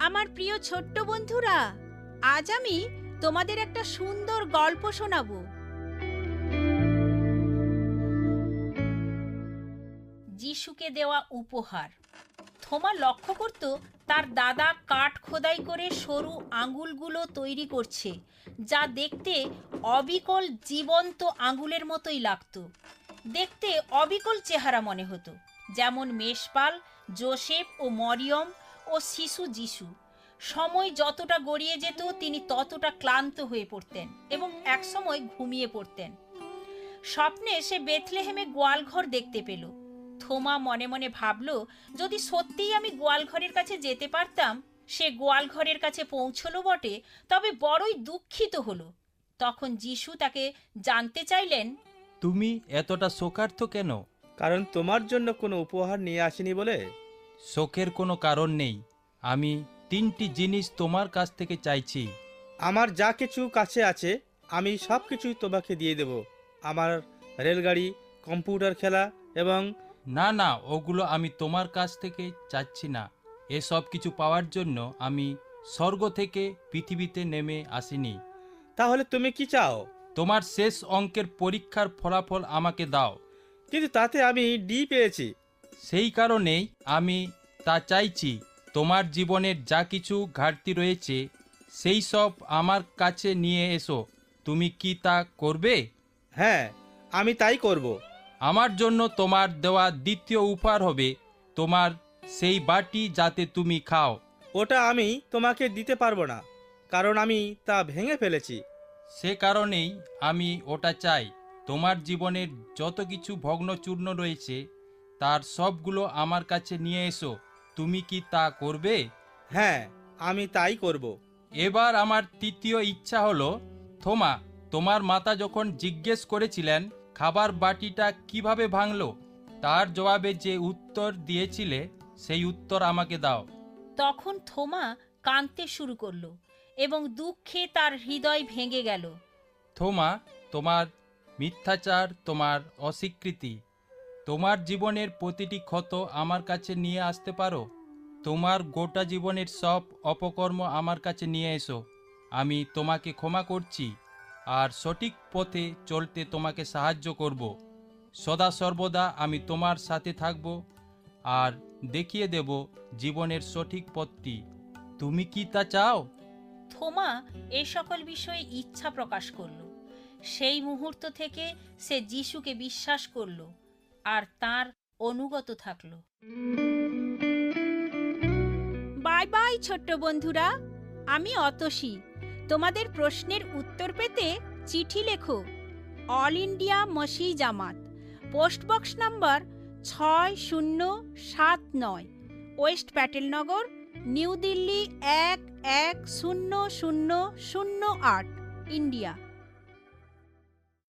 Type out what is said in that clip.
আমার প্রিয় ছোট্ট বন্ধুরা, আজ আমি তোমাদের একটা সুন্দর গল্প শোনাবো। যিশুকে দেওয়া উপহার। থোমা লক্ষ্য করত তার দাদা কাঠ খোদাই করে সরু আঙুলগুলো তৈরি করছে, যা দেখতে অবিকল জীবন্ত আঙুলের মতোই লাগতো। দেখতে অবিকল চেহারা মনে হতো, যেমন মেষপাল, যোসেফ ও মরিয়ম ও শিশু যিশু। সময় যতটা গড়িয়ে যেত তিনি ততটা ক্লান্ত হয়ে পড়তেন এবং একসময় ঘুমিয়ে পড়তেন। স্বপ্নে সে বেথলেহেমে গোয়ালঘর দেখতে পেল। থোমা মনে মনে ভাবল, যদি সত্যিই আমি গোয়ালঘরের কাছে যেতে পারতাম। সে গোয়ালঘরের কাছে পৌঁছলো বটে, তবে বড়ই দুঃখিত হলো। তখন যিশু তাকে জানতে চাইলেন, তুমি এতটা শোকার্ত কেন? কারণ তোমার জন্য কোনো উপহার নিয়ে আসিনি বলে। শোকের কোনো কারণ নেই। আমি 3টি জিনিস তোমার কাছ থেকে চাইছি। আমার যা কিছু কাছে আছে আমি সব কিছুই তোমাকে দিয়ে দেব। আমার রেলগাড়ি, কম্পিউটার খেলা এবং না না, ওগুলো আমি তোমার কাছ থেকে চাচ্ছি না। এসব কিছু পাওয়ার জন্য আমি স্বর্গ থেকে পৃথিবীতে নেমে আসিনি। তাহলে তুমি কি চাও? তোমার শেষ অঙ্কের পরীক্ষার ফলাফল আমাকে দাও। কিন্তু তাতে আমি ডি পেয়েছি। সেই কারণেই আমি তা চাইছি। তোমার জীবনের যা কিছু ঘাটতি রয়েছে সেই সব আমার কাছে নিয়ে এসো। তুমি কি তা করবে? হ্যাঁ, আমি তাই করব। আমার জন্য তোমার দেওয়া দ্বিতীয় উপহার হবে তোমার সেই বাটি, যাতে তুমি খাও। ওটা আমি তোমাকে দিতে পারবো না, কারণ আমি তা ভেঙে ফেলেছি। সে কারণেই আমি ওটা চাই। তোমার জীবনের যত কিছু ভগ্নচূর্ণ রয়েছে তার সবগুলো আমার কাছে নিয়ে এসো। তুমি কি তা করবে? হ্যাঁ, আমি তাই করব। এবার আমার তৃতীয় ইচ্ছা হলো, থোমা, তোমার মাতা যখন জিজ্ঞেস করেছিলেন খাবার বাটিটা কিভাবে ভাঙলো, তার জবাবে যে উত্তর দিয়েছিলে সেই উত্তর আমাকে দাও। তখন থোমা কাঁদতে শুরু করলো এবং দুঃখে তার হৃদয় ভেঙে গেল। থোমা, তোমার মিথ্যাচার, তোমার অস্বীকৃতি, তোমার জীবনের প্রতিটি ক্ষত আমার কাছে নিয়ে আসতে পারো। তোমার গোটা জীবনের সব অপকর্ম আমার কাছে নিয়ে এসো। আমি তোমাকে ক্ষমা করছি আর সঠিক পথে চলতে তোমাকে সাহায্য করব। সদা সর্বদা আমি তোমার সাথে থাকব আর দেখিয়ে দেব জীবনের সঠিক পথটি। তুমি কি তা চাও? থোমা এই সকল বিষয়ে ইচ্ছা প্রকাশ করল। সেই মুহূর্ত থেকে সে যিশুকে বিশ্বাস করল আর তার অনুগত থাকল। বাই বাই ছোট্ট বন্ধুরা, আমি অতসী। তোমাদের প্রশ্নের উত্তর পেতে চিঠি লেখো। অল ইন্ডিয়া মসি জামাত, post box number 6079, west Patelnagar, New Delhi 110008, India.